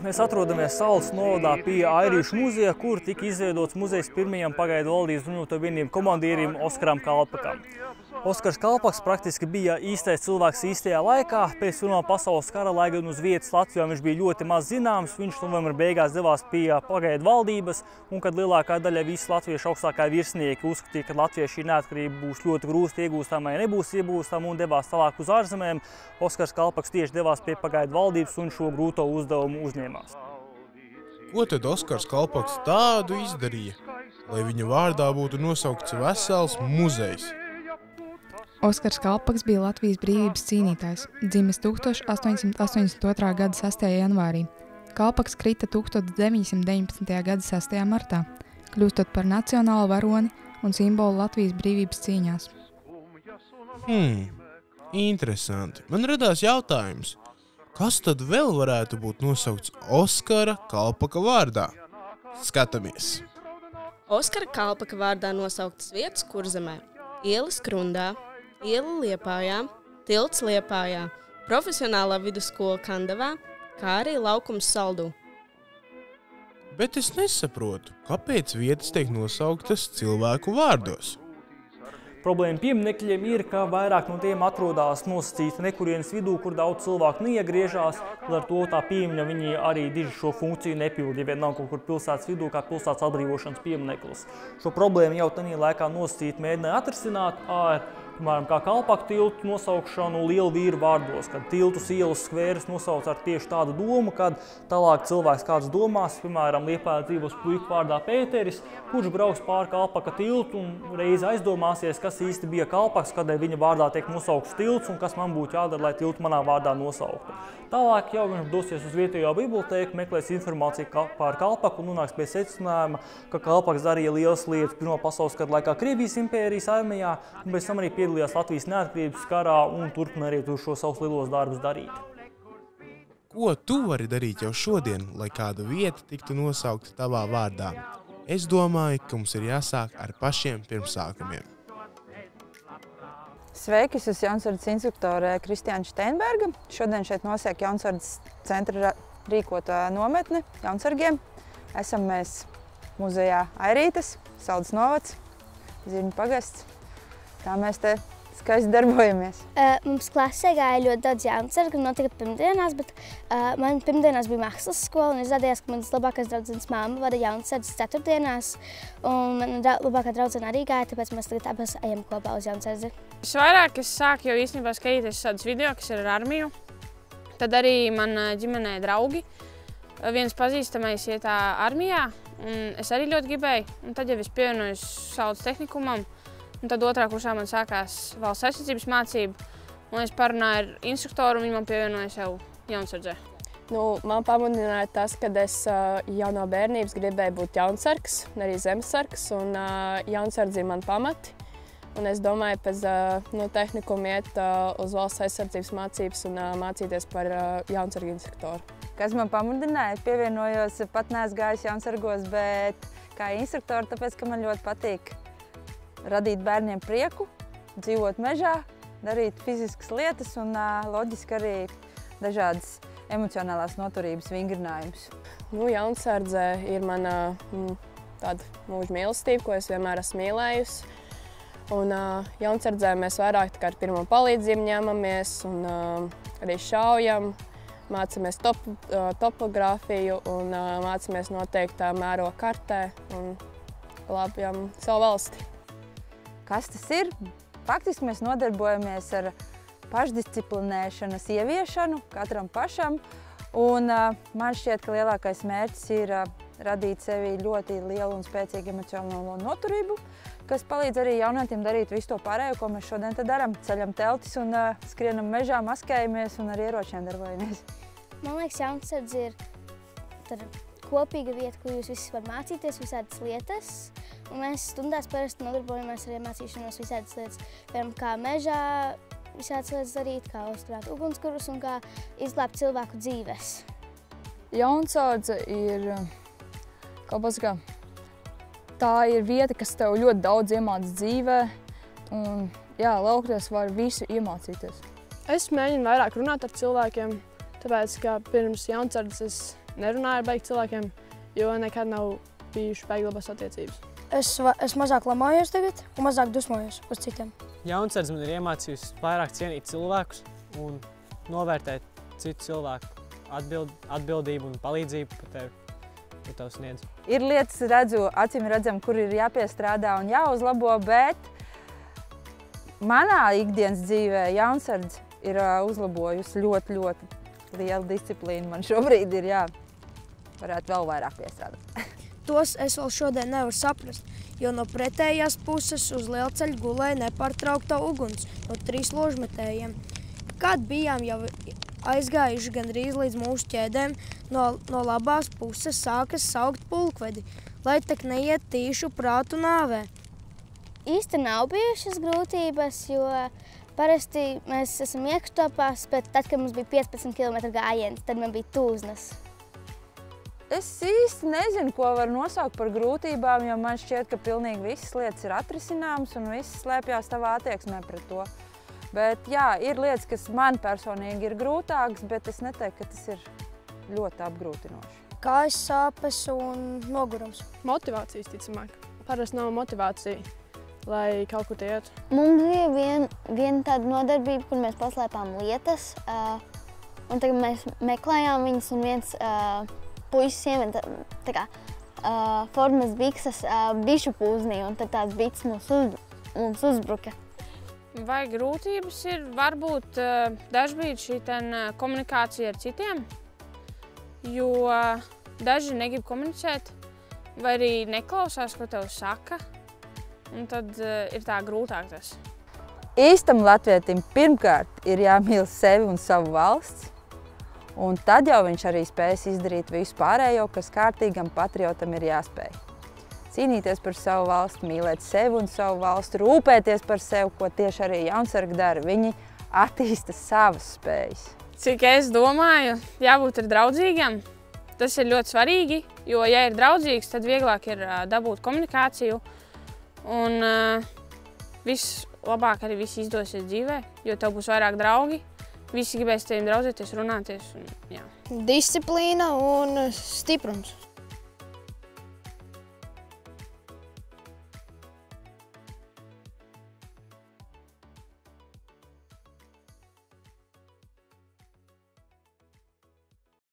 mēs atrodamies Saules novadā pie Airīšu muzeja, kur tika izveidots muzejs pirmajam pagaidu valdības bruņoto vienību komandierim Oskaram Kalpakam. Oskars Kalpaks praktiski bija īstais cilvēks īstajā laikā. Pēc Pirmā pasaules kara, lai gan uz vietas Latvijā viņš bija ļoti maz zināms, viņš novembra beigās devās pie pagaidu valdības, un kad lielākā daļa visi latviešu augstākā virsnieki uzskatīja, ka Latvijai šī neatkarība būs ļoti grūti iegūstama vai nebūs iegūstama, un devās tālāk uz ārzemēm, Oskars Kalpaks tieši devās pie pagaidu valdības un šo grūto uzdevumu uzņēmās. Ko tad Oskars Kalpaks tādu izdarīja, lai viņa vārdā būtu nosaukts vesels muzejs? Oskars Kalpaks bija Latvijas brīvības cīnītājs, dzimis 1882. gada 6. janvārī. Kalpaks krita 1919. gada 6. martā, kļūstot par nacionālu varoni un simbolu Latvijas brīvības cīņās. Interesanti. Man radās jautājums, kas tad vēl varētu būt nosaukts Oskara Kalpaka vārdā? Skatāmies! Oskara Kalpaka vārdā nosauktas vietas Kurzemē, ielas Krundā, iela Liepājā, tilts Liepājā, profesionālā vidusskola Kandavā, kā arī laukums Saldū. Bet es nesaprotu, kāpēc vietas tiek nosauktas cilvēku vārdos? Problēma pieminekļiem ir, ka vairāk no tiem atrodas nosacīti nekurienes vidū, kur daudz cilvēku neiegriežās, ar to tā piemiņa viņi arī diži šo funkciju nepildi, ja vien nav kaut kur pilsētas vidū kā pilsētas atbrīvošanas piemineklis. Šo problēmu jau tajā laikā nosacīti mēģināja atrisināt ar, piemēram, kā Kalpaka tiltu nosaukšanu lielu vīru vārdos, kad tiltus, ielas, skvēres nosauc ar tieši tādu domu, kad tālāk cilvēks kāds domās, piemēram, Liepājā dzīvos puiku vārdā Pēteris, kurš brauks pāri Kalpaka tiltu un reiz aizdomāsies, kas īsti bija Kalpaks, kādēļ viņa vārdā tiek nosaukts tilts un kas man būtu jādara, lai tiltu manā vārdā nosauktu. Tālāk jau viņš dosies uz vietējo bibliotēku, meklēs informāciju par Kalpaku un nonāks pie secinājuma, ka Kalpaks darīja lielas lietas Pirmā pasaules kara laikā Krievijas impērijas armijā un pēc tam arī piedalījās Latvijas neatkarības karā un turpina arī šos savus lielos darbus darīt. Ko tu vari darīt jau šodien, lai kāda vieta tiktu nosaukta tavā vārdā? Es domāju, ka mums ir jāsāk ar pašiem pirmsākumiem. Sveiki, es esmu Jaunsardzes instruktore Kristiāna Steinberga. Šodien šeit nosēk Jaunsardzes centra rīkota nometne jaunsargiem. Esam mēs muzejā Airītes, Saules novads, Zirņu pagasts. Tā mēs te skaisti darbojamies. Mums klasē gāja ļoti daudz jaunsargu, notika pirmdienās, bet man pirmdienās bija mākslas skola, un izrādījās, ka manas labākās draudzenes māma vada jaunsardzes ceturtdienās, un mana labākā draudzene arī gāja, tāpēc mēs tagad abas ejam kopā uz jaunsardzi. Visvairāk es sāku jau īstenībā skatīties šādus video, kas ir ar armiju. Tad arī man ģimenē draugi. Viens pazīstamais iet armijā, un es arī ļoti gribēju. Un tad jau es pievienojos Saules tehnikumam, un tad otrā kursā man sākās valsts aizsardzības mācība, un es parunāju ar instruktoru, un viņi man pievienoja jau jaunsardzē. Man pamudināja tas, kad es jau no bērnības gribēju būt jaunsargs, arī zemesargs, un jaunsardzi ir man pamati. Un es domāju, pēc tehnikuma iet uz valsts aizsardzības mācības un mācīties par jaunsargu instruktoru. Kas man pamudināja, pievienojos, pat neesmu gājis jaunsargos, bet kā instruktori, tāpēc, ka man ļoti patīk radīt bērniem prieku, dzīvot mežā, darīt fiziskas lietas un loģiski arī dažādas emocionālās noturības vingrinājumus. Jaunsardze ir mana tāda mūža mīlestība, ko es vienmēr esmu mīlējusi. Un jaunsardzē mēs vairāk ar pirmo palīdzību ņemamies un arī šaujam, mācāmies topogrāfiju un mācāmies noteiktā mēroga kartē un glābjam savu valsti. Kas tas ir? Faktiski mēs nodarbojamies ar pašdisciplinēšanas ieviešanu katram pašam, un man šķiet, ka lielākais mērķis ir radīt sevi ļoti lielu un spēcīgu emocionālo noturību, kas palīdz arī jaunietiem darīt visu to pārējo, ko mēs šodien te darām. Ceļam teltis un skrienam mežā, maskējamies un ar ieročiem darbojamies. Man liekas, jaunsardze ir kopīga vieta, kur jūs visi var mācīties visādas lietas. Un mēs stundās parasti nodarbojamies ar mācīšanos visādas lietas. Piemēram, kā mežā visādas lietas darīt, kā uzturēt ugunskurus un kā izglābt cilvēku dzīves. Jaunsardze ir, tā ir vieta, kas tev ļoti daudz iemāca dzīvē. Un, laukties var visu iemācīties. Es mēģinu vairāk runāt ar cilvēkiem, tāpēc, ka pirms jaunsardzes es nerunāju ar baigi cilvēkiem, jo nekad nav bijuši baigi labas attiecības. Es mazāk lamājos tagad un mazāk dusmojos uz citiem. Jaunsardze man ir iemācījusi vairāk cienīt cilvēkus un novērtēt citu cilvēku atbildību un palīdzību par tevi. Sniedz. Ir lietas, acīm redzam, kur ir jāpiestrādā un jāuzlabo, bet manā ikdienas dzīvē jaunsardze ir uzlabojusi ļoti liela disciplīna. Man šobrīd ir varētu vēl vairāk piestrādāt. Tos es vēl šodien nevaru saprast, jo no pretējās puses uz lielceļa gulēja nepārtraukta uguns no 3 ložmetējiem. Kad bijām jau aizgājuši gandrīz līdz mūsu ķēdēm, no labās puses sākas saukt pulkvedi, lai tak neiet tīšu prātu nāvē. Īsti nav bijušas grūtības, jo parasti mēs esam iekštopās, bet tad, kad mums bija 15 km gājiens, tad man bija tūznas. Es īsti nezinu, ko var nosaukt par grūtībām, jo man šķiet, ka pilnīgi visas lietas ir atrisināmas un viss slēpjās tavā attieksmē pret to. Bet jā, ir lietas, kas man personīgi ir grūtākas, bet es neteiktu, ka tas ir ļoti apgrūtinoši. Kājas sāpes un nogurums. Motivācijas, ticamāk. Parasti nav motivācija, lai kaut kur iet. Mums bija viena tāda nodarbība, kur mēs paslēpām lietas, un tagad mēs meklējām viņas, un viens puisis iemeta formas bikses bišu pūznī, un tad tās bikses mums uzbruka. Vai grūtības ir varbūt dažbrīd šī komunikācija ar citiem, jo daži negrib komunicēt, vai arī neklausās, ko tev saka, un tad ir tā grūtāk tas. Īstam latvietim pirmkārt ir jāmīl sevi un savu valsts, un tad jau viņš arī spēs izdarīt visu pārējo, kas kārtīgam patriotam ir jāspēj. Cīnīties par savu valsti, mīlēt sevi un savu valsti, rūpēties par sevi, ko tieši arī jaunsargi dara. Viņi attīsta savas spējas. Cik es domāju, jābūt draudzīgam. Tas ir ļoti svarīgi, jo, ja ir draudzīgs, tad vieglāk ir dabūt komunikāciju. Un vislabāk arī viss izdosies dzīvē, jo tev būs vairāk draugi. Visi gribēs tevim draudzēties, runāties. Un, jā. Disciplīna un stiprums.